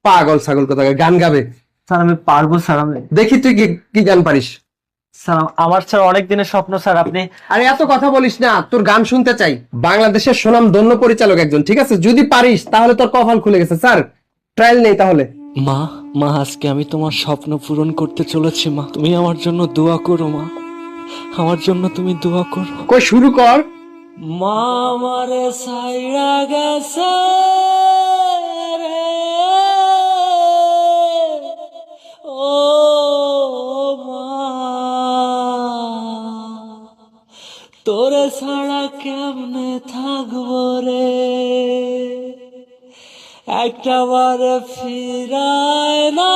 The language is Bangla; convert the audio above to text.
পাগল ছাগল কোথায় গান গাবে। স্যার আমি পারবো স্যার। আমি দেখি তুই কি কি গান পারিস। স্যার আমার স্যার অনেক দিনের স্বপ্ন স্যার। আপনি আরে এত কথা বলিস না, তোর গান শুনতে চাই। বাংলাদেশের সুনাম ধন্য পরিচালক একজন, ঠিক আছে? যদি পারিস তাহলে তোর কপাল খুলে গেছে। স্যার ট্রায়াল নেই তাহলে। মা, মা আজকে আমি তোমার স্বপ্ন পূরণ করতে চলেছি মা, তুমি আমার জন্য দোয়া করো মা, আমার জন্য তুমি দোয়া করো। কই শুরু কর। মা আমারে সাইরা গেছে রে, ও মা, তোরে ছাড়া কেমনে থাকবো রে, একটা বার ফিরায় না